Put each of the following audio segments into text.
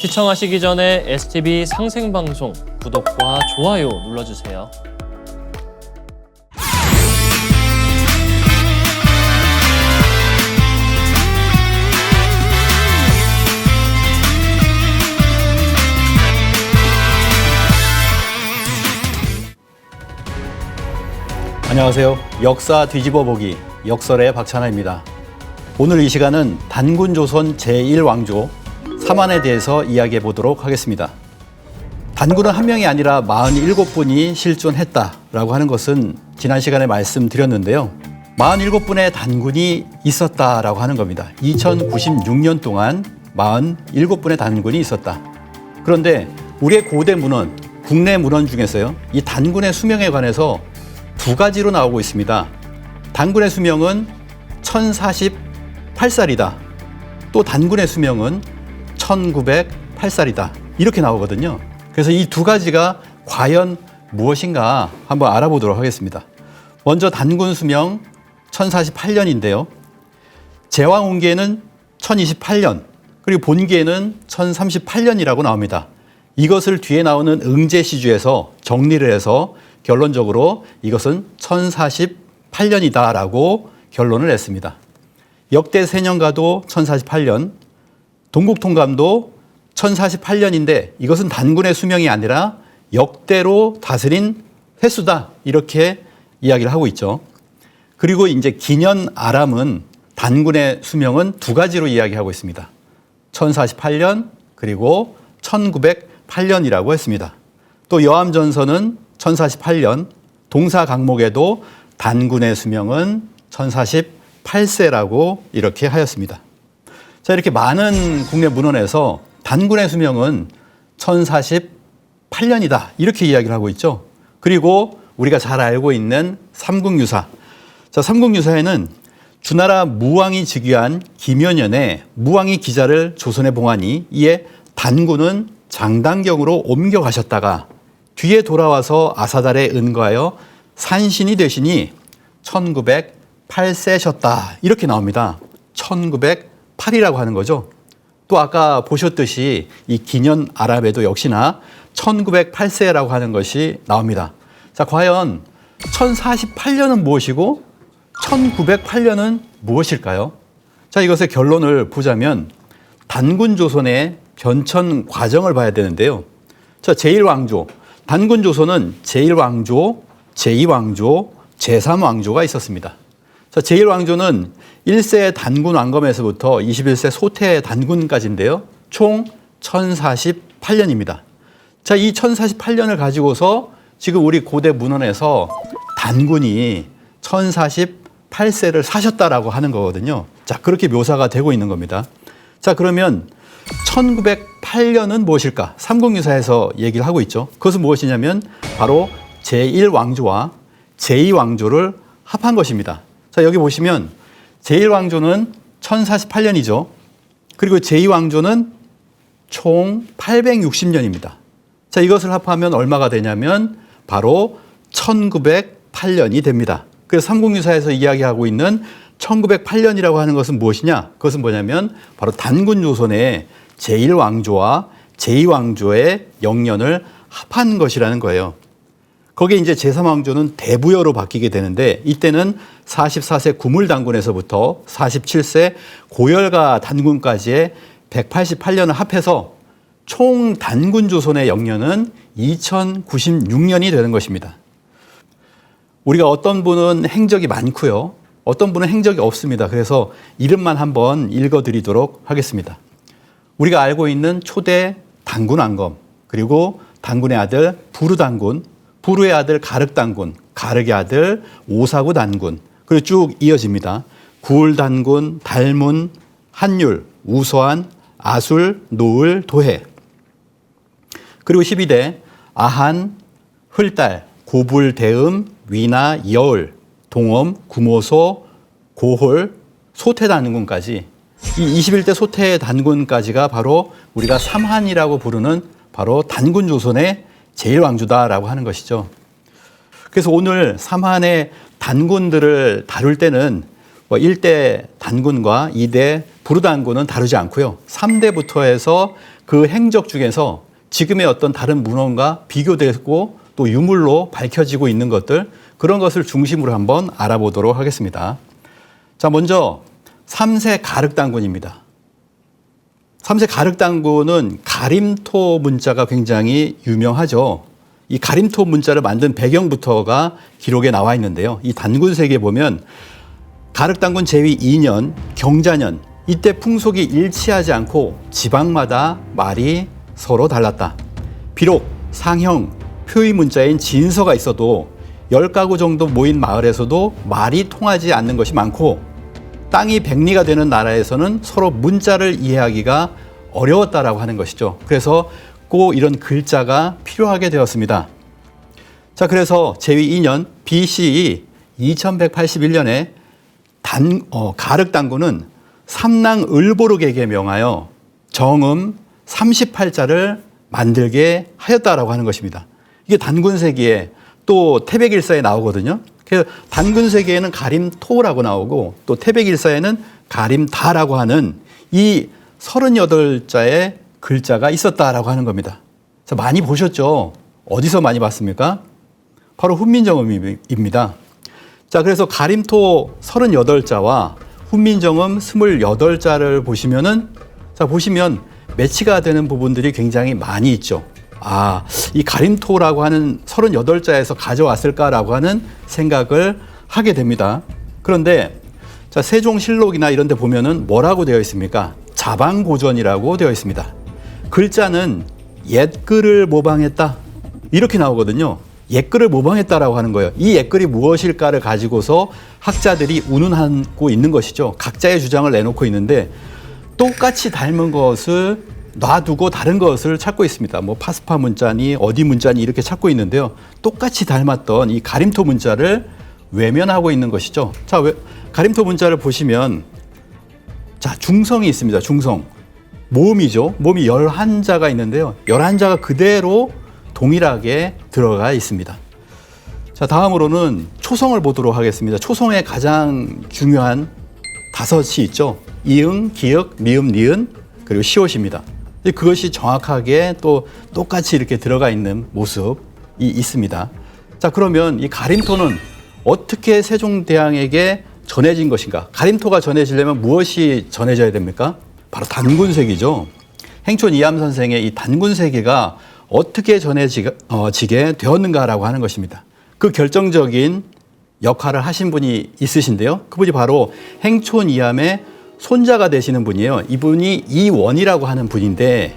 시청하시기 전에 STV 상생방송 구독과 좋아요 눌러주세요. 안녕하세요. 역사 뒤집어보기 역설의 박찬하입니다. 오늘 이 시간은 단군조선 제1왕조 삼한에 대해서 이야기해 보도록 하겠습니다. 단군은 한 명이 아니라 47분이 실존했다라고 하는 것은 지난 시간에 말씀드렸는데요. 47분의 단군이 있었다라고 하는 겁니다. 2096년 동안 47분의 단군이 있었다. 그런데 우리의 고대 문헌, 국내 문헌 중에서요, 이 단군의 수명에 관해서 두 가지로 나오고 있습니다. 단군의 수명은 1048살이다. 또 단군의 수명은 1908살이다. 이렇게 나오거든요. 그래서 이 두 가지가 과연 무엇인가 한번 알아보도록 하겠습니다. 먼저 단군 수명 1048년인데요. 제왕운기에는 1028년, 그리고 본기에는 1038년이라고 나옵니다. 이것을 뒤에 나오는 응제시주에서 정리를 해서 결론적으로 이것은 1048년이다라고 결론을 냈습니다. 역대 세년가도 1048년, 동국통감도 1048년인데 이것은 단군의 수명이 아니라 역대로 다스린 횟수다, 이렇게 이야기를 하고 있죠. 그리고 이제 기년 아람은 단군의 수명은 두 가지로 이야기하고 있습니다. 1048년 그리고 1908년이라고 했습니다. 또 여암전서는 1048년, 동사강목에도 단군의 수명은 1048세라고 이렇게 하였습니다. 자, 이렇게 많은 국내 문헌에서 단군의 수명은 1048년이다, 이렇게 이야기를 하고 있죠. 그리고 우리가 잘 알고 있는 삼국유사. 자, 삼국유사에는 주나라 무왕이 즉위한 기묘년에 무왕이 기자를 조선에 봉하니 이에 단군은 장당경으로 옮겨가셨다가 뒤에 돌아와서 아사달에 은거하여 산신이 되시니 1908세셨다. 이렇게 나옵니다. 1908이라고 하는 거죠. 또 아까 보셨듯이 이 기년 아랍에도 역시나 1908세라고 하는 것이 나옵니다. 자, 과연 1048년은 무엇이고 1908년은 무엇일까요? 자, 이것의 결론을 보자면 단군 조선의 변천 과정을 봐야 되는데요. 자, 제1왕조. 단군 조선은 제1왕조, 제2왕조, 제3왕조가 있었습니다. 자, 제1왕조는 1세 단군 왕검에서부터 21세 소태 단군까지인데요. 총 1048년입니다. 자, 이 1048년을 가지고서 지금 우리 고대 문헌에서 단군이 1048세를 사셨다라고 하는 거거든요. 자, 그렇게 묘사가 되고 있는 겁니다. 자, 그러면 1908년은 무엇일까? 삼국유사에서 얘기를 하고 있죠. 그것은 무엇이냐면 바로 제1왕조와 제2왕조를 합한 것입니다. 자, 여기 보시면 제1왕조는 1048년이죠. 그리고 제2왕조는 총 860년입니다. 자, 이것을 합하면 얼마가 되냐면 바로 1908년이 됩니다. 그래서 삼국유사에서 이야기하고 있는 1908년이라고 하는 것은 무엇이냐? 그것은 뭐냐면 바로 단군 조선의 제1왕조와 제2왕조의 영년을 합한 것이라는 거예요. 거기에 이제 제3왕조는 대부여로 바뀌게 되는데 이때는 44세 구물단군에서부터 47세 고열가 단군까지의 188년을 합해서 총 단군 조선의 영년은 2096년이 되는 것입니다. 우리가 어떤 분은 행적이 많고요. 어떤 분은 행적이 없습니다. 그래서 이름만 한번 읽어드리도록 하겠습니다. 우리가 알고 있는 초대 단군 왕검, 그리고 단군의 아들 부르단군, 부르의 아들 가륵단군, 가륵의 아들 오사구 단군, 그리고 쭉 이어집니다. 구울단군, 달문, 한율, 우서한, 아술, 노을, 도해. 그리고 12대 아한, 흘달, 고불, 대음, 위나, 여을, 동엄, 구모소, 고홀, 소태 단군까지, 이 21대 소태 단군까지가 바로 우리가 삼한이라고 부르는 바로 단군 조선의 제1왕조다라고 하는 것이죠. 그래서 오늘 삼한의 단군들을 다룰 때는 뭐 1대 단군과 2대 부르단군은 다르지 않고요. 3대부터 해서 그 행적 중에서 지금의 어떤 다른 문헌과 비교되고 또 유물로 밝혀지고 있는 것들, 그런 것을 중심으로 한번 알아보도록 하겠습니다. 자, 먼저 3세 가륵단군입니다. 3세 가륵단군은 가림토 문자가 굉장히 유명하죠. 이 가림토 문자를 만든 배경부터가 기록에 나와 있는데요. 이 단군세기에 보면 가륵단군 제위 2년 경자년, 이때 풍속이 일치하지 않고 지방마다 말이 서로 달랐다. 비록 상형 표의 문자인 진서가 있어도 10가구 정도 모인 마을에서도 말이 통하지 않는 것이 많고, 땅이 백리가 되는 나라에서는 서로 문자를 이해하기가 어려웠다라고 하는 것이죠. 그래서 꼭 이런 글자가 필요하게 되었습니다. 자, 그래서 제위 2년 BCE 2181년에 가륵단군은 삼랑 을보르에게 명하여 정음 38자를 만들게 하였다라고 하는 것입니다. 이게 단군세기에 또 태백일사에 나오거든요. 그래서 단군세기에는 가림토라고 나오고 또 태백일사에는 가림다라고 하는 이 38자의 글자가 있었다라고 하는 겁니다. 자, 많이 보셨죠? 어디서 많이 봤습니까? 바로 훈민정음입니다. 자, 그래서 가림토 38자와 훈민정음 28자를 보시면은, 자, 보시면 매치가 되는 부분들이 굉장히 많이 있죠. 아, 이 가림토라고 하는 38자에서 가져왔을까라고 하는 생각을 하게 됩니다. 그런데 자, 세종실록이나 이런 데 보면은 뭐라고 되어 있습니까? 자방고전이라고 되어 있습니다. 글자는 옛글을 모방했다, 이렇게 나오거든요. 옛글을 모방했다라고 하는 거예요. 이 옛글이 무엇일까를 가지고서 학자들이 운운하고 있는 것이죠. 각자의 주장을 내놓고 있는데 똑같이 닮은 것을 놔두고 다른 것을 찾고 있습니다. 뭐 파스파 문자니 어디 문자니 이렇게 찾고 있는데요. 똑같이 닮았던 이 가림토 문자를 외면하고 있는 것이죠. 자, 가림토 문자를 보시면 자, 중성이 있습니다. 중성. 모음이죠. 모음이 11자가 있는데요. 11자가 그대로 동일하게 들어가 있습니다. 자, 다음으로는 초성을 보도록 하겠습니다. 초성의 가장 중요한 5이 있죠. 이응, 기역, 미음, 니은, 그리고 시옷입니다. 그것이 정확하게 또 똑같이 이렇게 들어가 있는 모습이 있습니다. 자, 그러면 이 가림토는 어떻게 세종대왕에게 전해진 것인가? 가림토가 전해지려면 무엇이 전해져야 됩니까? 바로 단군세기죠. 행촌 이암 선생의 이 단군세기가 어떻게 전해지게 되었는가라고 하는 것입니다. 그 결정적인 역할을 하신 분이 있으신데요. 그분이 바로 행촌 이암의 손자가 되시는 분이에요. 이분이 이원이라고 하는 분인데,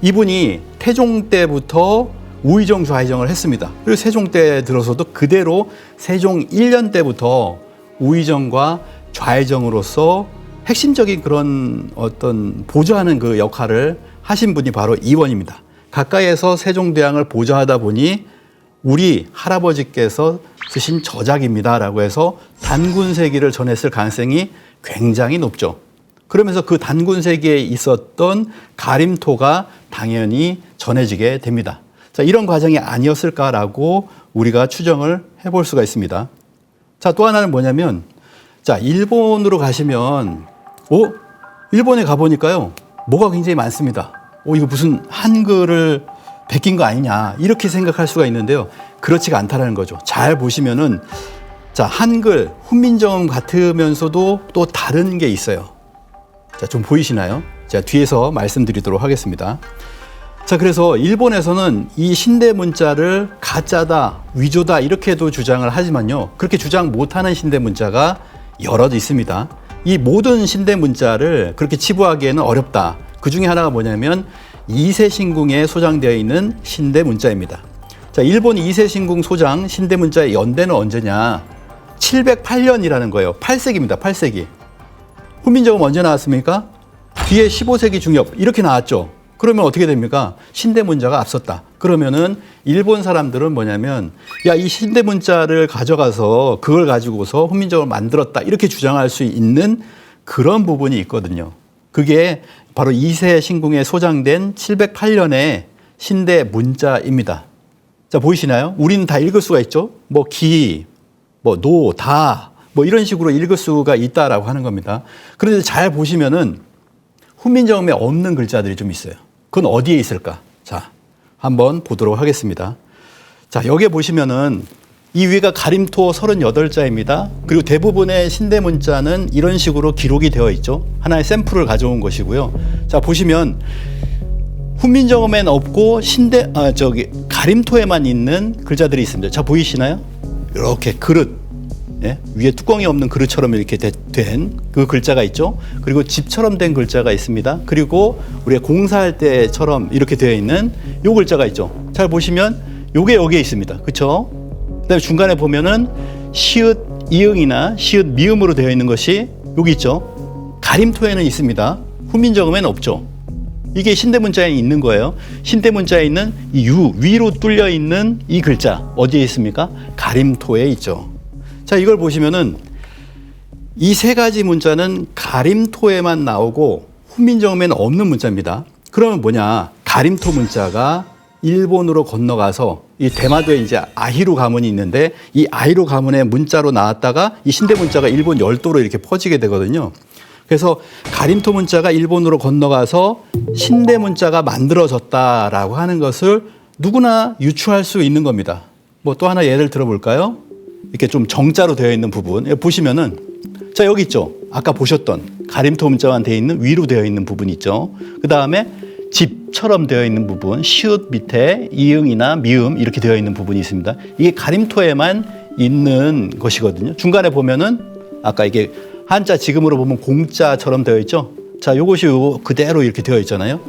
이분이 태종 때부터 우의정 좌의정을 했습니다. 그리고 세종 때 들어서도 그대로 세종 1년 때부터 우의정과 좌의정으로서 핵심적인 그런 어떤 보좌하는 그 역할을 하신 분이 바로 이원입니다. 가까이에서 세종대왕을 보좌하다 보니 우리 할아버지께서 쓰신 저작입니다라고 해서 단군세기를 전했을 가능성이 굉장히 높죠. 그러면서 그 단군세기에 있었던 가림토가 당연히 전해지게 됩니다. 자, 이런 과정이 아니었을까라고 우리가 추정을 해볼 수가 있습니다. 자, 또 하나는 뭐냐면, 자, 일본으로 가시면, 일본에 가보니까요, 뭐가 굉장히 많습니다. 이거 무슨 한글을 베낀 거 아니냐, 이렇게 생각할 수가 있는데요. 그렇지가 않다라는 거죠. 잘 보시면은, 자, 한글, 훈민정음 같으면서도 또 다른 게 있어요. 자, 좀 보이시나요? 자, 뒤에서 말씀드리도록 하겠습니다. 자, 그래서 일본에서는 이 신대 문자를 가짜다, 위조다 이렇게도 주장을 하지만요. 그렇게 주장 못하는 신대 문자가 여럿 있습니다. 이 모든 신대 문자를 그렇게 치부하기에는 어렵다. 그 중에 하나가 뭐냐면 이세신궁에 소장되어 있는 신대 문자입니다. 자, 일본 이세신궁 소장 신대 문자의 연대는 언제냐? 708년이라는 거예요. 8세기입니다. 8세기. 훈민정음 언제 나왔습니까? 뒤에 15세기 중엽 이렇게 나왔죠. 그러면 어떻게 됩니까? 신대 문자가 앞섰다. 그러면은 일본 사람들은 뭐냐면, 야, 이 신대 문자를 가져가서 그걸 가지고서 훈민정음을 만들었다 이렇게 주장할 수 있는 그런 부분이 있거든요. 그게 바로 이세 신궁에 소장된 708년의 신대 문자입니다. 자, 보이시나요? 우리는 다 읽을 수가 있죠. 뭐 기, 뭐 노, 다, 뭐 이런 식으로 읽을 수가 있다라고 하는 겁니다. 그런데 잘 보시면은 훈민정음에 없는 글자들이 좀 있어요. 그건 어디에 있을까? 자, 한번 보도록 하겠습니다. 자, 여기에 보시면은 이 위가 가림토 38자입니다. 그리고 대부분의 신대 문자는 이런 식으로 기록이 되어 있죠. 하나의 샘플을 가져온 것이고요. 자, 보시면 훈민정음엔 없고 가림토에만 있는 글자들이 있습니다. 자, 보이시나요? 이렇게 그릇, 예? 위에 뚜껑이 없는 그릇처럼 이렇게 된 그 글자가 있죠. 그리고 집처럼 된 글자가 있습니다. 그리고 우리가 공사할 때처럼 이렇게 되어 있는 요 글자가 있죠. 잘 보시면 요게 여기에 있습니다. 그렇죠? 그다음에 중간에 보면은 시읒 이응이나 시읒 미음으로 되어 있는 것이 여기 있죠. 가림토에는 있습니다. 훈민정음에는 없죠. 이게 신대문자에 있는 거예요. 신대문자에 있는 이 유, 위로 뚫려 있는 이 글자 어디에 있습니까? 가림토에 있죠. 자, 이걸 보시면은 이 세 가지 문자는 가림토에만 나오고 훈민정음에는 없는 문자입니다. 그러면 뭐냐? 가림토 문자가 일본으로 건너가서 이 대마도에 이제 아히루 가문이 있는데 이 아히루 가문의 문자로 나왔다가 이 신대 문자가 일본 열도로 이렇게 퍼지게 되거든요. 그래서 가림토 문자가 일본으로 건너가서 신대 문자가 만들어졌다라고 하는 것을 누구나 유추할 수 있는 겁니다. 뭐 또 하나 예를 들어볼까요? 이렇게 좀 정자로 되어 있는 부분 보시면은 자, 여기 있죠. 아까 보셨던 가림토 문자만 되어 있는 위로 되어 있는 부분 있죠. 그 다음에 집처럼 되어 있는 부분, 시읒 밑에 이응이나 미음 이렇게 되어 있는 부분이 있습니다. 이게 가림토에만 있는 것이거든요. 중간에 보면은 아까 이게 한자 지금으로 보면 공자처럼 되어 있죠. 자, 요것이 요 그대로 이렇게 되어 있잖아요.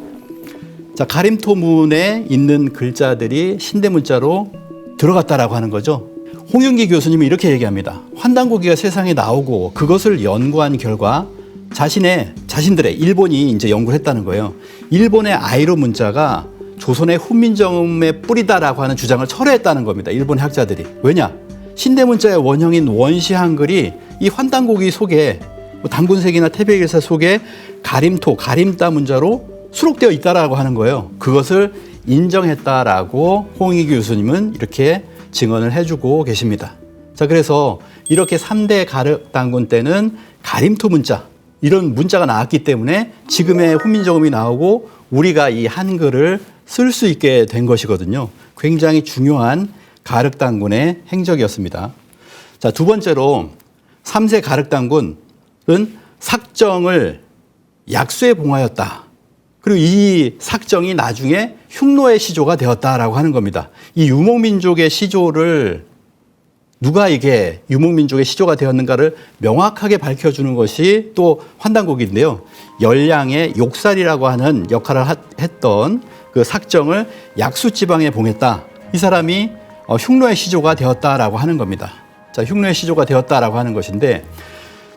자, 가림토문에 있는 글자들이 신대 문자로 들어갔다라고 하는 거죠. 홍윤기 교수님이 이렇게 얘기합니다. 환단고기가 세상에 나오고 그것을 연구한 결과 자신들의 일본이 이제 연구를 했다는 거예요. 일본의 아이루 문자가 조선의 훈민정음의 뿌리다라고 하는 주장을 철회했다는 겁니다. 일본 학자들이. 왜냐? 신대 문자의 원형인 원시 한글이 이 환단고기 속에 단군색이나 태백일사 속에 가림토, 가림따 문자로 수록되어 있다라고 하는 거예요. 그것을 인정했다라고 홍익 교수님은 이렇게 증언을 해주고 계십니다. 자, 그래서 이렇게 3대 가륵단군 때는 가림토 문자, 이런 문자가 나왔기 때문에 지금의 훈민정음이 나오고 우리가 이 한글을 쓸 수 있게 된 것이거든요. 굉장히 중요한 가륵단군의 행적이었습니다. 자, 두 번째로 3세 가륵단군은 삭정을 약수에 봉하였다. 그리고 이 삭정이 나중에 흉노의 시조가 되었다라고 하는 겁니다. 이 유목민족의 시조를 누가 이게 유목민족의 시조가 되었는가를 명확하게 밝혀주는 것이 또 환단곡인데요. 열량의 욕살이라고 하는 역할을 했던 그 삭정을 약수지방에 봉했다. 이 사람이 흉노의 시조가 되었다라고 하는 겁니다. 자, 흉노의 시조가 되었다라고 하는 것인데,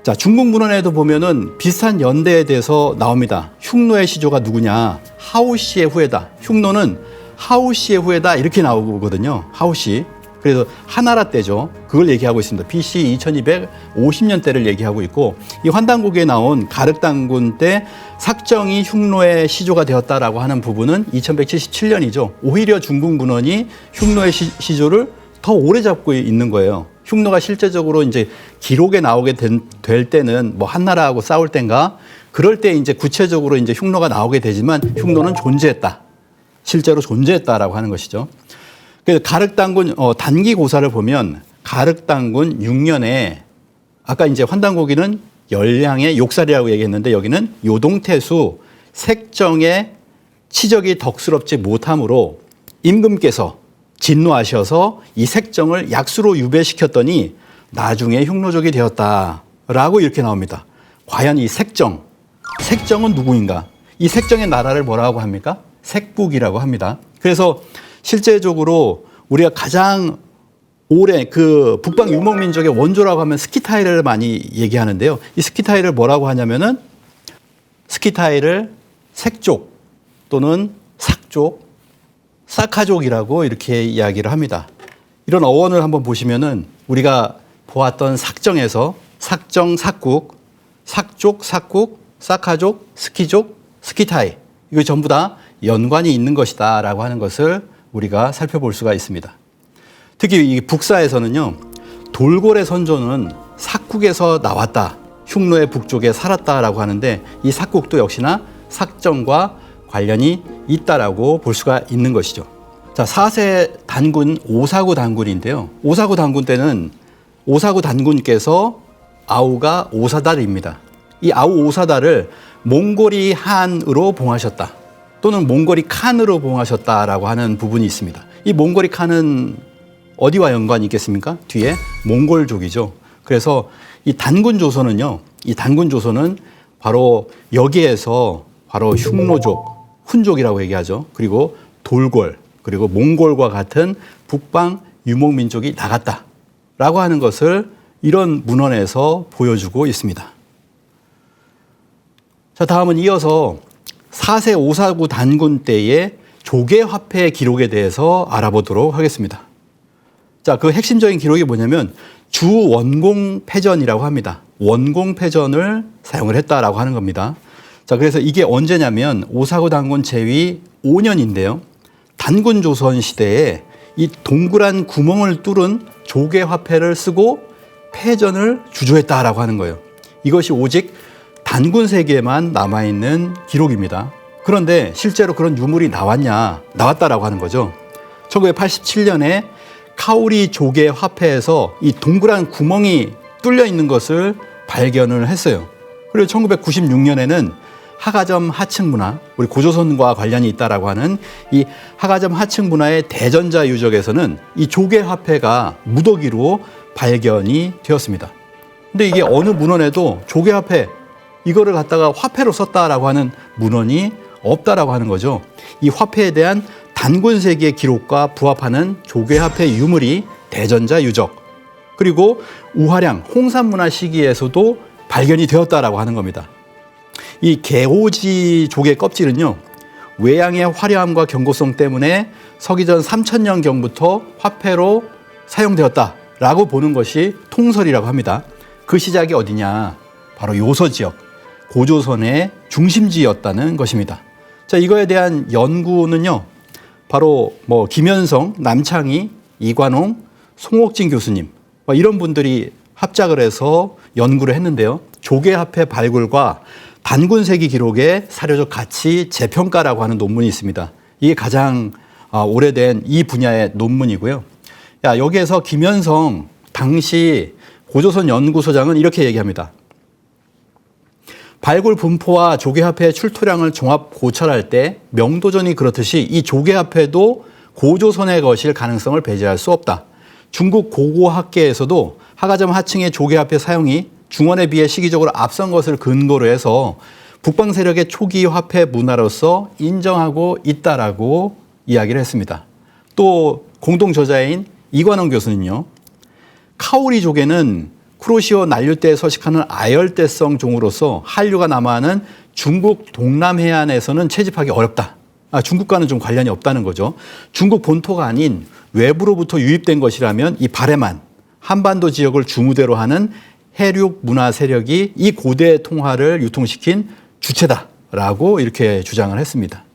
자, 중국 문헌에도 보면은 비슷한 연대에 대해서 나옵니다. 흉노의 시조가 누구냐? 하오씨의 후예다. 흉노는 하오씨의 후예다. 이렇게 나오거든요. 하오씨. 그래서 하나라 때죠. 그걸 얘기하고 있습니다. BC 2250년대를 얘기하고 있고, 이 환단곡에 나온 가륵단군 때 삭정이 흉노의 시조가 되었다라고 하는 부분은 2177년이죠. 오히려 중국 문헌이 흉노의 시조를 더 오래 잡고 있는 거예요. 흉노가 실제적으로 이제 기록에 나오게 될 때는 뭐 한나라하고 싸울 땐가, 그럴 때 이제 구체적으로 이제 흉노가 나오게 되지만 흉노는 존재했다. 실제로 존재했다라고 하는 것이죠. 그래서 가륵단군 단기 고사를 보면 가륵단군 6년에 아까 이제 환단고기는 열량의 욕살이라고 얘기했는데 여기는 요동태수 색정의 치적이 덕스럽지 못함으로 임금께서 진노하셔서 이 색정을 약수로 유배시켰더니 나중에 흉노족이 되었다라고 이렇게 나옵니다. 과연 이 색정은 누구인가? 이 색정의 나라를 뭐라고 합니까? 색북이라고 합니다. 그래서 실제적으로 우리가 가장 오래 그 북방 유목민족의 원조라고 하면 스키타이를 많이 얘기하는데요. 이 스키타이를 뭐라고 하냐면은 스키타이를 색족 또는 삭족, 사카족이라고 이렇게 이야기를 합니다. 이런 어원을 한번 보시면은 우리가 보았던 삭정에서 삭정, 삭국, 삭족, 삭국, 사카족, 스키족, 스키타이 이거 전부 다 연관이 있는 것이다라고 하는 것을 우리가 살펴볼 수가 있습니다. 특히 이 북사에서는요, 돌고래 선조는 삭국에서 나왔다. 흉노의 북쪽에 살았다라고 하는데 이 삭국도 역시나 삭정과 관련이 있다라고 볼 수가 있는 것이죠. 자, 4세 단군 오사구 단군인데요. 오사구 단군 때는 오사구 단군께서 아우가 오사달입니다. 이 아우 오사달을 몽골이 한으로 봉하셨다. 또는 몽골이 칸으로 봉하셨다라고 하는 부분이 있습니다. 이 몽골이 칸은 어디와 연관이 있겠습니까? 뒤에 몽골족이죠. 그래서 이 단군 조선은요. 이 단군 조선은 바로 여기에서 바로 흉노족, 훈족이라고 얘기하죠. 그리고 돌골, 그리고 몽골과 같은 북방 유목민족이 나갔다라고 하는 것을 이런 문헌에서 보여주고 있습니다. 자, 다음은 이어서 4세 오사구 단군 때의 조계화폐 기록에 대해서 알아보도록 하겠습니다. 자, 그 핵심적인 기록이 뭐냐면 주원공패전이라고 합니다. 원공패전을 사용을 했다라고 하는 겁니다. 자, 그래서 이게 언제냐면 오사구 단군 제위 5년인데요. 단군 조선 시대에 이 동그란 구멍을 뚫은 조계화폐를 쓰고 패전을 주조했다라고 하는 거예요. 이것이 오직 단군 세계에만 남아있는 기록입니다. 그런데 실제로 그런 유물이 나왔다라고 하는 거죠. 1987년에 카오리 조개 화폐에서 이 동그란 구멍이 뚫려 있는 것을 발견을 했어요. 그리고 1996년에는 하가점 하층 문화, 우리 고조선과 관련이 있다라고 하는 이 하가점 하층 문화의 대전자 유적에서는 이 조개 화폐가 무더기로 발견이 되었습니다. 근데 이게 어느 문헌에도 조개 화폐 이거를 갖다가 화폐로 썼다라고 하는 문헌이 없다라고 하는 거죠. 이 화폐에 대한 단군 세기의 기록과 부합하는 조개 화폐 유물이 대전자 유적, 그리고 우화량 홍산 문화 시기에서도 발견이 되었다라고 하는 겁니다. 이 개호지 조개 껍질은요, 외양의 화려함과 견고성 때문에 서기전 3000년경부터 화폐로 사용되었다라고 보는 것이 통설이라고 합니다. 그 시작이 어디냐? 바로 요서 지역, 고조선의 중심지였다는 것입니다. 자, 이거에 대한 연구는요, 바로 김현성, 남창희, 이관홍, 송옥진 교수님 이런 분들이 합작을 해서 연구를 했는데요. 조개화폐 발굴과 단군세기 기록의 사료적 가치 재평가라고 하는 논문이 있습니다. 이게 가장 오래된 이 분야의 논문이고요. 여기에서 김현성 당시 고조선 연구소장은 이렇게 얘기합니다. 발굴 분포와 조개화폐의 출토량을 종합 고찰할 때 명도전이 그렇듯이 이 조개화폐도 고조선의 것일 가능성을 배제할 수 없다. 중국 고고학계에서도 하가점 하층의 조개화폐 사용이 중원에 비해 시기적으로 앞선 것을 근거로 해서 북방 세력의 초기 화폐 문화로서 인정하고 있다라고 이야기를 했습니다. 또 공동 저자인 이관원 교수는요. 카오리 조개는 쿠로시오 난류대에 서식하는 아열대성 종으로서 한류가 남아하는 중국 동남해안에서는 채집하기 어렵다. 중국과는 좀 관련이 없다는 거죠. 중국 본토가 아닌 외부로부터 유입된 것이라면 이 발해만 한반도 지역을 주무대로 하는 해륙 문화 세력이 이 고대 통화를 유통시킨 주체다라고 이렇게 주장을 했습니다.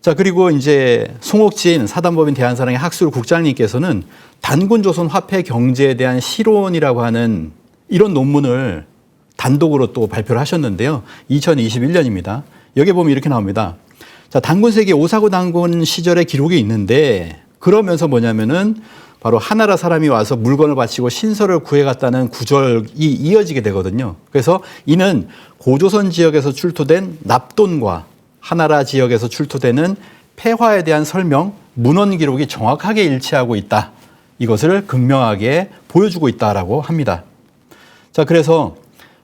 자, 그리고 이제 송옥진 사단법인 대한사랑의 학술 국장님께서는 단군 조선 화폐 경제에 대한 실론이라고 하는 이런 논문을 단독으로 또 발표를 하셨는데요. 2021년입니다. 여기 보면 이렇게 나옵니다. 자, 단군세기 오사구 단군 시절의 기록이 있는데 그러면서 뭐냐면은 바로 하나라 사람이 와서 물건을 바치고 신서를 구해갔다는 구절이 이어지게 되거든요. 그래서 이는 고조선 지역에서 출토된 납돈과 하나라 지역에서 출토되는 폐화에 대한 설명, 문헌 기록이 정확하게 일치하고 있다. 이것을 극명하게 보여주고 있다라고 합니다. 자, 그래서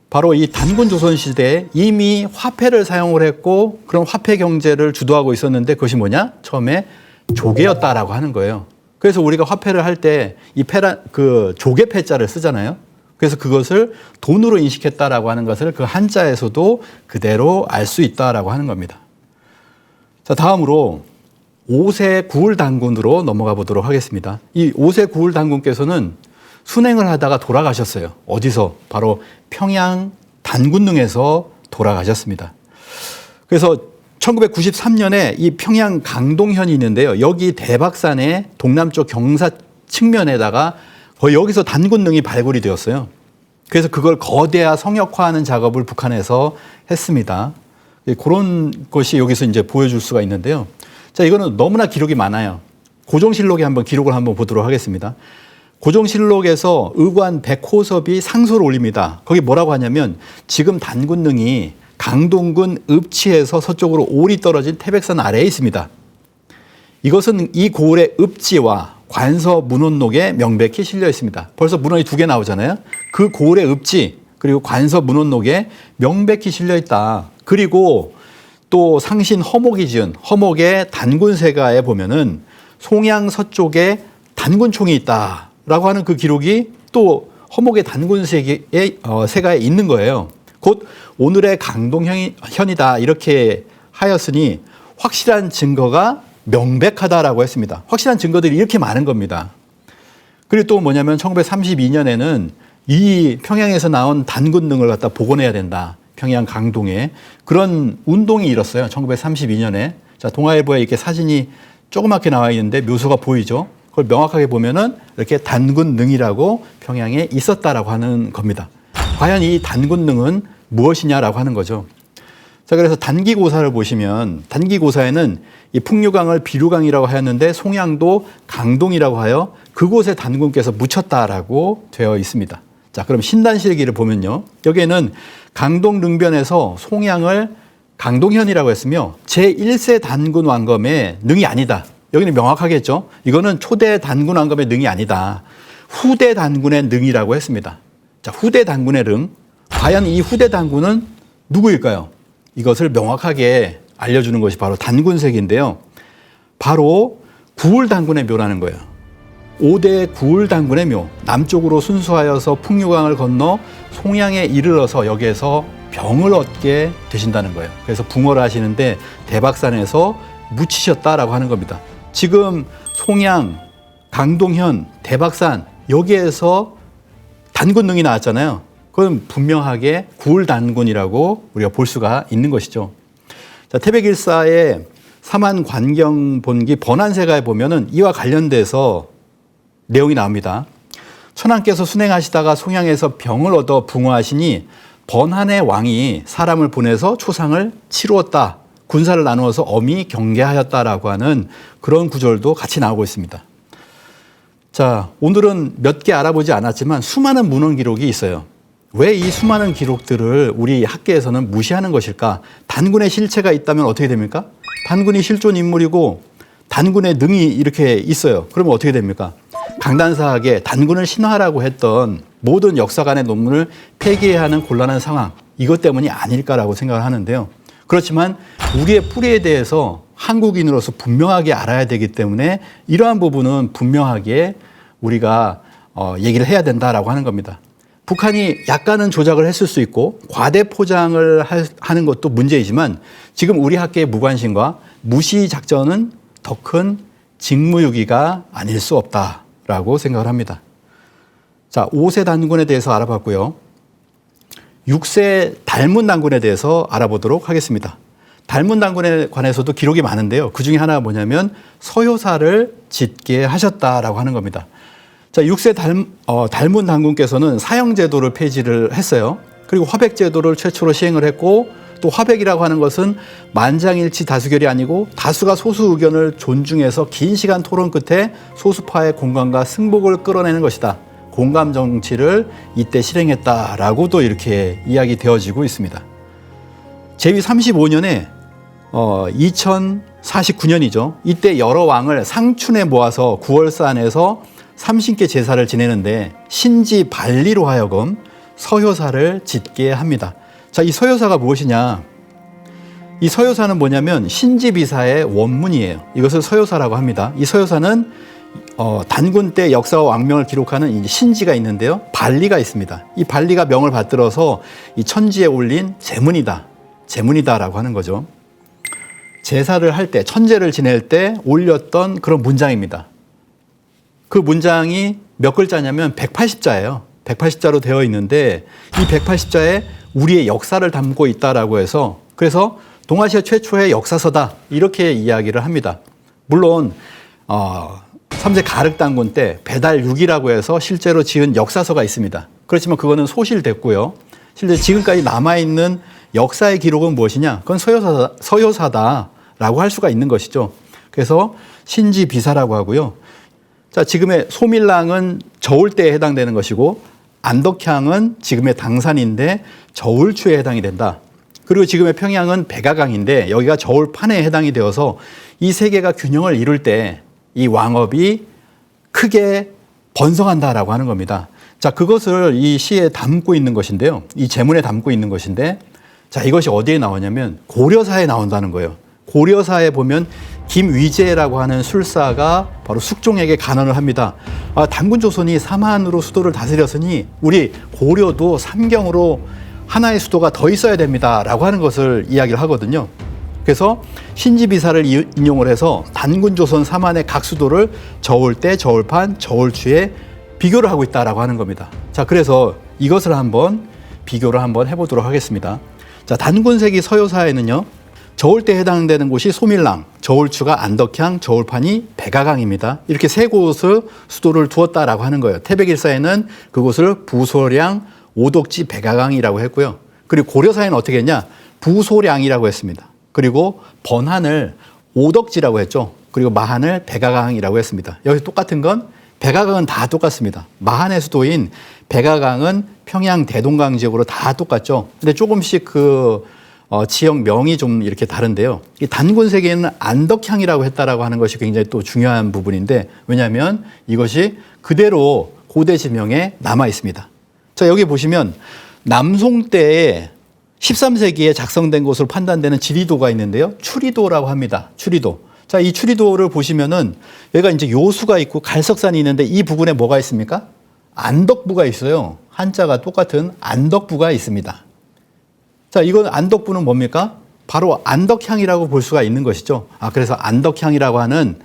바로 이 단군 조선 시대에 이미 화폐를 사용을 했고 그런 화폐 경제를 주도하고 있었는데 그것이 뭐냐? 처음에 조개였다라고 하는 거예요. 그래서 우리가 화폐를 할 때 이 조개 패자를 쓰잖아요. 그래서 그것을 돈으로 인식했다라고 하는 것을 그 한자에서도 그대로 알 수 있다라고 하는 겁니다. 자, 다음으로 5세 구울 단군으로 넘어가 보도록 하겠습니다. 이 5세 구울 단군께서는 순행을 하다가 돌아가셨어요. 어디서? 바로 평양 단군릉에서 돌아가셨습니다. 그래서 1993년에 이 평양 강동현이 있는데요. 여기 대박산의 동남쪽 경사 측면에다가 거의 여기서 단군릉이 발굴이 되었어요. 그래서 그걸 거대화 성역화하는 작업을 북한에서 했습니다. 그런 것이 여기서 이제 보여줄 수가 있는데요. 자, 이거는 너무나 기록이 많아요. 고종실록에 한번 기록을 한번 보도록 하겠습니다. 고종실록에서 의관 백호섭이 상소를 올립니다. 거기 뭐라고 하냐면 지금 단군능이 강동군 읍지에서 서쪽으로 오리 떨어진 태백산 아래에 있습니다. 이것은 이 고을의 읍지와 관서 문원록에 명백히 실려 있습니다. 벌써 문헌이 2개 나오잖아요. 그 고을의 읍지 그리고 관서 문원록에 명백히 실려 있다. 그리고 또 상신 허목이 지은 허목의 단군세가에 보면은 송양 서쪽에 단군총이 있다라고 하는 그 기록이 또 허목의 단군세가에 있는 거예요. 곧 오늘의 강동현이다 이렇게 하였으니 확실한 증거가 명백하다라고 했습니다. 확실한 증거들이 이렇게 많은 겁니다. 그리고 또 뭐냐면 1932년에는 이 평양에서 나온 단군능을 갖다 복원해야 된다. 평양 강동에 그런 운동이 일었어요. 1932년에. 자, 동아일보에 이렇게 사진이 조그맣게 나와 있는데 묘소가 보이죠. 그걸 명확하게 보면은 이렇게 단군능이라고 평양에 있었다라고 하는 겁니다. 과연 이 단군능은 무엇이냐라고 하는 거죠. 자, 그래서 단기고사를 보시면 단기고사에는 이 풍류강을 비류강이라고 하였는데 송양도 강동이라고 하여 그곳에 단군께서 묻혔다라고 되어 있습니다. 자, 그럼 신단실기를 보면요. 여기에는 강동능변에서 송양을 강동현이라고 했으며 제1세 단군 왕검의 능이 아니다. 여기는 명확하겠죠. 이거는 초대 단군 왕검의 능이 아니다. 후대 단군의 능이라고 했습니다. 자, 후대 단군의 능. 과연 이 후대 단군은 누구일까요? 이것을 명확하게 알려주는 것이 바로 단군색인데요. 바로 구울단군의 묘라는 거예요. 5대 구울단군의 묘. 남쪽으로 순수하여서 풍류강을 건너 송양에 이르러서 여기에서 병을 얻게 되신다는 거예요. 그래서 붕어를 하시는데 대박산에서 묻히셨다라고 하는 겁니다. 지금 송양, 강동현, 대박산 여기에서 단군능이 나왔잖아요. 그건 분명하게 구울단군이라고 우리가 볼 수가 있는 것이죠. 자, 태백일사의 사만관경본기 번안세가에 보면은 이와 관련돼서 내용이 나옵니다. 천황께서 순행하시다가 송양에서 병을 얻어 붕어하시니 번한의 왕이 사람을 보내서 초상을 치루었다. 군사를 나누어서 엄히 경계하였다라고 하는 그런 구절도 같이 나오고 있습니다. 자, 오늘은 몇 개 알아보지 않았지만 수많은 문헌 기록이 있어요. 왜 이 수많은 기록들을 우리 학계에서는 무시하는 것일까? 단군의 실체가 있다면 어떻게 됩니까? 단군이 실존 인물이고 단군의 능이 이렇게 있어요. 그러면 어떻게 됩니까? 강단사하게 단군을 신화라고 했던 모든 역사관의 논문을 폐기해야 하는 곤란한 상황, 이것 때문이 아닐까라고 생각을 하는데요. 그렇지만 우리의 뿌리에 대해서 한국인으로서 분명하게 알아야 되기 때문에 이러한 부분은 분명하게 우리가 얘기를 해야 된다라고 하는 겁니다. 북한이 약간은 조작을 했을 수 있고 과대 포장을 하는 것도 문제이지만 지금 우리 학계의 무관심과 무시 작전은 더 큰 직무유기가 아닐 수 없다라고 생각을 합니다. 자, 5세 단군에 대해서 알아봤고요. 6세 달문 단군에 대해서 알아보도록 하겠습니다. 달문 단군에 관해서도 기록이 많은데요. 그 중에 하나가 뭐냐면 서효사를 짓게 하셨다라고 하는 겁니다. 자, 6세 달문 단군께서는 사형제도를 폐지를 했어요. 그리고 화백제도를 최초로 시행을 했고 또 화백이라고 하는 것은 만장일치 다수결이 아니고 다수가 소수 의견을 존중해서 긴 시간 토론 끝에 소수파의 공감과 승복을 끌어내는 것이다. 공감 정치를 이때 실행했다라고도 이렇게 이야기되어지고 있습니다. 제위 35년에 2049년이죠. 이때 여러 왕을 상춘에 모아서 구월산에서 삼신께 제사를 지내는데 신지 발리로 하여금 서효사를 짓게 합니다. 자, 이 서효사가 무엇이냐? 이 서효사는 뭐냐면 신지비사의 원문이에요. 이것을 서효사라고 합니다. 이 서효사는 단군 때 역사와 왕명을 기록하는 이 신지가 있는데요. 발리가 있습니다. 이 발리가 명을 받들어서 이 천지에 올린 제문이다. 제문이다라고 하는 거죠. 제사를 할 때, 천제를 지낼 때 올렸던 그런 문장입니다. 그 문장이 몇 글자냐면 180자예요. 180자로 되어 있는데 이 180자에 우리의 역사를 담고 있다라고 해서 그래서 동아시아 최초의 역사서다 이렇게 이야기를 합니다. 물론 3세 가륵단군 때 배달 6이라고 해서 실제로 지은 역사서가 있습니다. 그렇지만 그거는 소실됐고요. 실제 지금까지 남아있는 역사의 기록은 무엇이냐? 그건 서효사다라고 할 수가 있는 것이죠. 그래서 신지비사라고 하고요. 자, 지금의 소밀랑은 저울대에 해당되는 것이고 안덕향은 지금의 당산인데 저울추에 해당이 된다. 그리고 지금의 평양은 백아강인데 여기가 저울판에 해당이 되어서 이 세 개가 균형을 이룰 때 이 왕업이 크게 번성한다라고 하는 겁니다. 자, 그것을 이 시에 담고 있는 것인데요. 이 제문에 담고 있는 것인데, 자, 이것이 어디에 나오냐면 고려사에 나온다는 거예요. 고려사에 보면 김위재라고 하는 술사가 바로 숙종에게 간언을 합니다. 단군조선이 삼한으로 수도를 다스렸으니 우리 고려도 삼경으로 하나의 수도가 더 있어야 됩니다라고 하는 것을 이야기를 하거든요. 그래서 신지비사를 인용을 해서 단군조선 삼한의 각 수도를 저울대, 저울판, 저울추에 비교를 하고 있다라고 하는 겁니다. 자, 그래서 이것을 한번 비교를 한번 해보도록 하겠습니다. 자, 단군세기 서효사에는요, 저울대에 해당되는 곳이 소밀랑, 저울추가 안덕향, 저울판이 백아강입니다. 이렇게 세 곳을 수도를 두었다라고 하는 거예요. 태백일사에는 그곳을 부소량, 오덕지, 백아강이라고 했고요. 그리고 고려사에는 어떻게 했냐? 부소량이라고 했습니다. 그리고 번한을 오덕지라고 했죠. 그리고 마한을 백아강이라고 했습니다. 여기 똑같은 건 백아강은 다 똑같습니다. 마한의 수도인 백아강은 평양 대동강 지역으로 다 똑같죠. 근데 조금씩 지역명이 좀 이렇게 다른데요. 이 단군세계에는 안덕향이라고 했다라고 하는 것이 굉장히 또 중요한 부분인데, 왜냐하면 이것이 그대로 고대 지명에 남아 있습니다. 자, 여기 보시면 남송 때에 13세기에 작성된 것으로 판단되는 지리도가 있는데요. 추리도라고 합니다. 추리도. 자, 이 추리도를 보시면은 여기가 이제 요수가 있고 갈석산이 있는데 이 부근에 뭐가 있습니까? 안덕부가 있어요. 한자가 똑같은 안덕부가 있습니다. 자, 이건 안덕부는 뭡니까? 바로 안덕향이라고 볼 수가 있는 것이죠. 그래서 안덕향이라고 하는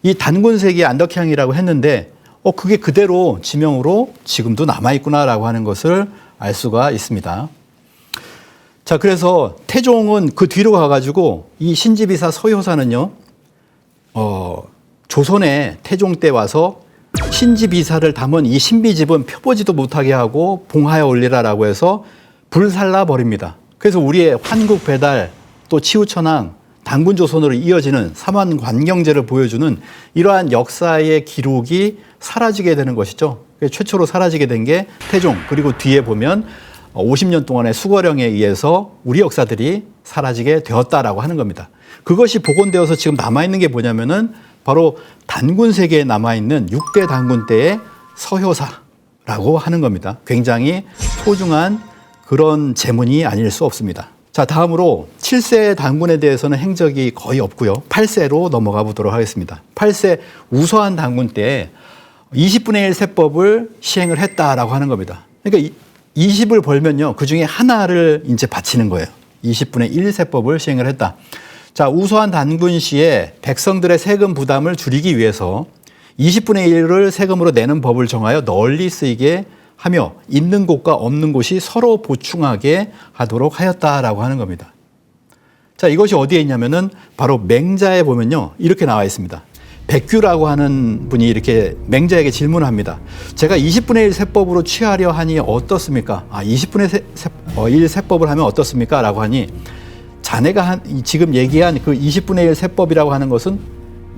이 단군세기의 안덕향이라고 했는데, 그게 그대로 지명으로 지금도 남아있구나라고 하는 것을 알 수가 있습니다. 자, 그래서 태종은 그 뒤로 가가지고 이 신지비사 서효사는요, 조선의 태종 때 와서 신지비사를 담은 이 신비집은 펴보지도 못하게 하고 봉하여 올리라라고 해서 불살라 버립니다. 그래서 우리의 환국 배달, 또 치우천왕, 단군조선으로 이어지는 삼한 관경제를 보여주는 이러한 역사의 기록이 사라지게 되는 것이죠. 최초로 사라지게 된 게 태종, 그리고 뒤에 보면 50년 동안의 수거령에 의해서 우리 역사들이 사라지게 되었다라고 하는 겁니다. 그것이 복원되어서 지금 남아있는 게 뭐냐면은 바로 단군세계에 남아있는 6대 단군 때의 서효사라고 하는 겁니다. 굉장히 소중한 그런 제문이 아닐 수 없습니다. 자, 다음으로 7세 단군에 대해서는 행적이 거의 없고요. 8세로 넘어가 보도록 하겠습니다. 8세 우서한 단군 때 20분의 1 세법을 시행을 했다라고 하는 겁니다. 그러니까 20을 벌면요, 그 중에 하나를 이제 바치는 거예요. 20분의 1 세법을 시행을 했다. 자, 우서한 단군 시에 백성들의 세금 부담을 줄이기 위해서 20분의 1을 세금으로 내는 법을 정하여 널리 쓰이게 하며 있는 곳과 없는 곳이 서로 보충하게 하도록 하였다라고 하는 겁니다. 자, 이것이 어디에 있냐면은 바로 맹자에 보면요, 이렇게 나와 있습니다. 백규라고 하는 분이 이렇게 맹자에게 질문을 합니다. 제가 20분의 1 세법으로 취하려 하니 어떻습니까? 20분의 1 세법을 하면 어떻습니까? 라고 하니, 자네가 지금 얘기한 그 20분의 1 세법이라고 하는 것은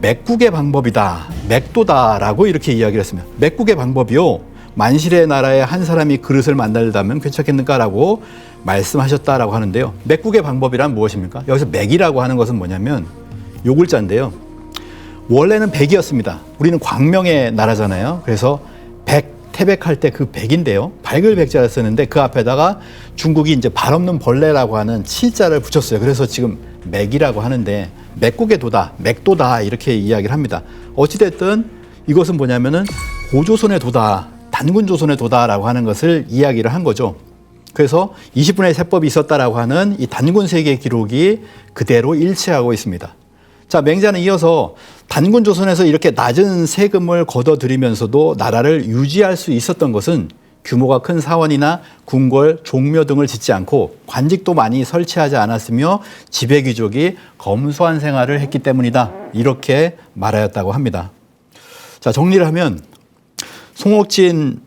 맥국의 방법이다, 맥도다라고 이렇게 이야기를 했습니다. 맥국의 방법이요, 만실의 나라에 한 사람이 그릇을 만들다면 괜찮겠는가라고 말씀하셨다라고 하는데요. 맥국의 방법이란 무엇입니까? 여기서 맥이라고 하는 것은 뭐냐면 요 글자인데요. 원래는 백이었습니다. 우리는 광명의 나라잖아요. 그래서 백, 태백할 때 그 백인데요. 밝을 백자를 쓰는데 그 앞에다가 중국이 이제 발 없는 벌레라고 하는 칠자를 붙였어요. 그래서 지금 맥이라고 하는데 맥국의 도다, 맥도다 이렇게 이야기를 합니다. 어찌됐든 이것은 뭐냐면은 고조선의 도다, 단군조선의 도다라고 하는 것을 이야기를 한 거죠. 그래서 20분의 세법이 있었다라고 하는 이 단군세계 기록이 그대로 일치하고 있습니다. 자, 맹자는 이어서 단군조선에서 이렇게 낮은 세금을 걷어들이면서도 나라를 유지할 수 있었던 것은 규모가 큰 사원이나 궁궐, 종묘 등을 짓지 않고 관직도 많이 설치하지 않았으며 지배귀족이 검소한 생활을 했기 때문이다. 이렇게 말하였다고 합니다. 자, 정리를 하면 송옥진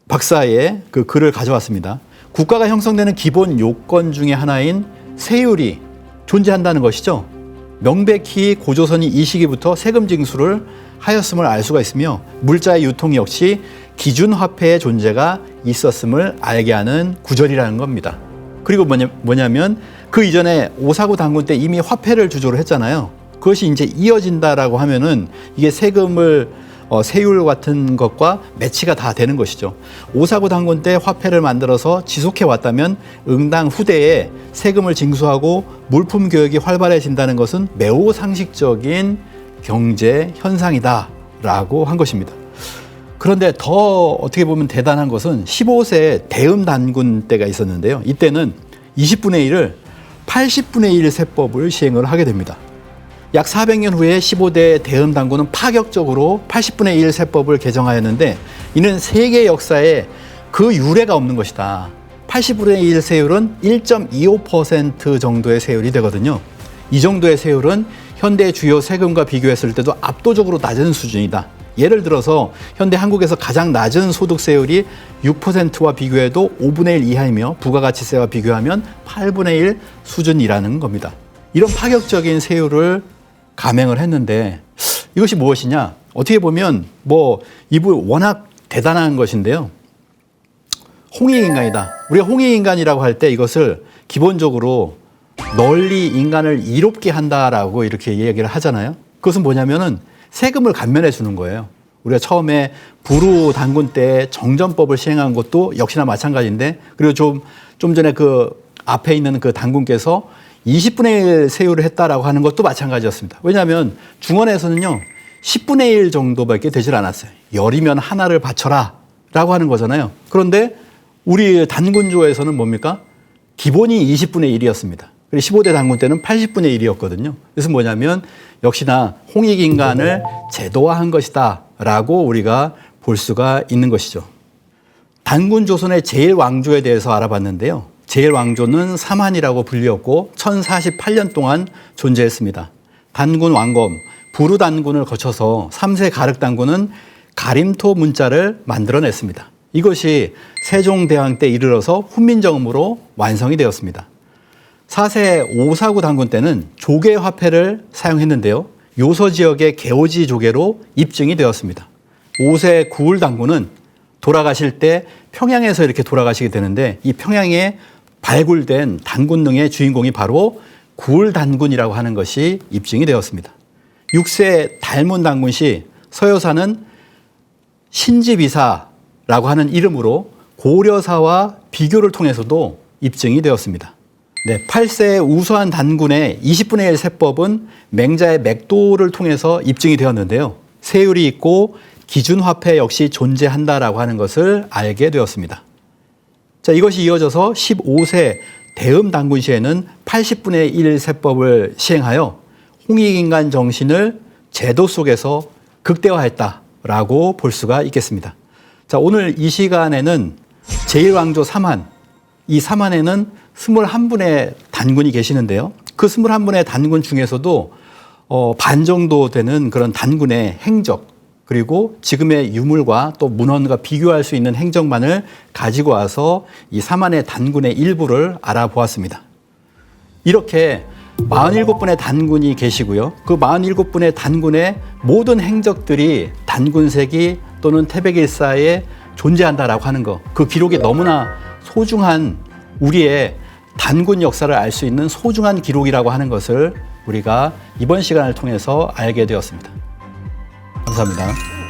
박사의 그 글을 가져왔습니다. 국가가 형성되는 기본 요건 중에 하나인 세율이 존재한다는 것이죠. 명백히 고조선이 이 시기부터 세금 징수를 하였음을 알 수가 있으며 물자의 유통 역시 기준화폐의 존재가 있었음을 알게 하는 구절이라는 겁니다. 그리고 뭐냐면 그 이전에 오사구 단군 때 이미 화폐를 주조를 했잖아요. 그것이 이제 이어진다라고 하면은 이게 세금을 세율 같은 것과 매치가 다 되는 것이죠. 오사구 단군 때 화폐를 만들어서 지속해 왔다면 응당 후대에 세금을 징수하고 물품 교역이 활발해진다는 것은 매우 상식적인 경제 현상이다라고 한 것입니다. 그런데 더 어떻게 보면 대단한 것은 15세 대음 단군 때가 있었는데요. 이때는 20분의 1을 80분의 1 세법을 시행을 하게 됩니다. 약 400년 후에 15대 대음 단군은 파격적으로 80분의 1 세법을 개정하였는데 이는 세계 역사에 그 유례가 없는 것이다. 80분의 1 세율은 1.25% 정도의 세율이 되거든요. 이 정도의 세율은 현대 주요 세금과 비교했을 때도 압도적으로 낮은 수준이다. 예를 들어서 현대 한국에서 가장 낮은 소득세율이 6%와 비교해도 5분의 1 이하이며 부가가치세와 비교하면 8분의 1 수준이라는 겁니다. 이런 파격적인 세율을 감행을 했는데 이것이 무엇이냐? 어떻게 보면 이분 워낙 대단한 것인데요. 홍익인간이다. 우리가 홍익인간이라고 할 때 이것을 기본적으로 널리 인간을 이롭게 한다라고 이렇게 이야기를 하잖아요. 그것은 뭐냐면은 세금을 감면해 주는 거예요. 우리가 처음에 부루 단군 때 정전법을 시행한 것도 역시나 마찬가지인데 그리고 좀 전에 그 앞에 있는 그 단군께서 20분의 1 세율을 했다라고 하는 것도 마찬가지였습니다. 왜냐하면 중원에서는요 10분의 1 정도밖에 되질 않았어요. 열이면 하나를 바쳐라 라고 하는 거잖아요. 그런데 우리 단군조에서는 뭡니까? 기본이 20분의 1이었습니다. 그리고 15대 단군 때는 80분의 1이었거든요. 그래서 뭐냐면 역시나 홍익인간을 제도화한 것이다 라고 우리가 볼 수가 있는 것이죠. 단군 조선의 제1왕조에 대해서 알아봤는데요. 제1왕조는 사만이라고 불리었고 1048년 동안 존재했습니다. 단군 왕검, 부루 단군을 거쳐서 3세 가륵 단군은 가림토 문자를 만들어냈습니다. 이것이 세종대왕 때 이르러서 훈민정음으로 완성이 되었습니다. 4세 오사구 단군 때는 조개 화폐를 사용했는데요. 요서 지역의 개오지 조개로 입증이 되었습니다. 5세 구울 단군은 돌아가실 때 평양에서 이렇게 돌아가시게 되는데 이 평양에 발굴된 단군릉의 주인공이 바로 구울 단군이라고 하는 것이 입증이 되었습니다. 6세 달문 단군 시 서여사는 신지비사라고 하는 이름으로 고려사와 비교를 통해서도 입증이 되었습니다. 네, 8세 우수한 단군의 20분의 1 세법은 맹자의 맥도를 통해서 입증이 되었는데요. 세율이 있고 기준화폐 역시 존재한다라고 하는 것을 알게 되었습니다. 자, 이것이 이어져서 15세 대음 단군 시에는 80분의 1 세법을 시행하여 홍익인간 정신을 제도 속에서 극대화했다라고 볼 수가 있겠습니다. 자, 오늘 이 시간에는 제1왕조 사만, 이 사만에는 21분의 단군이 계시는데요. 그 21분의 단군 중에서도 반 정도 되는 그런 단군의 행적, 그리고 지금의 유물과 또 문헌과 비교할 수 있는 행적만을 가지고 와서 이 사만의 단군의 일부를 알아보았습니다. 이렇게 47분의 단군이 계시고요. 그 47분의 단군의 모든 행적들이 단군세기 또는 태백일사에 존재한다라고 하는 것, 그 기록이 너무나 소중한 우리의 단군 역사를 알 수 있는 소중한 기록이라고 하는 것을 우리가 이번 시간을 통해서 알게 되었습니다. 감사합니다.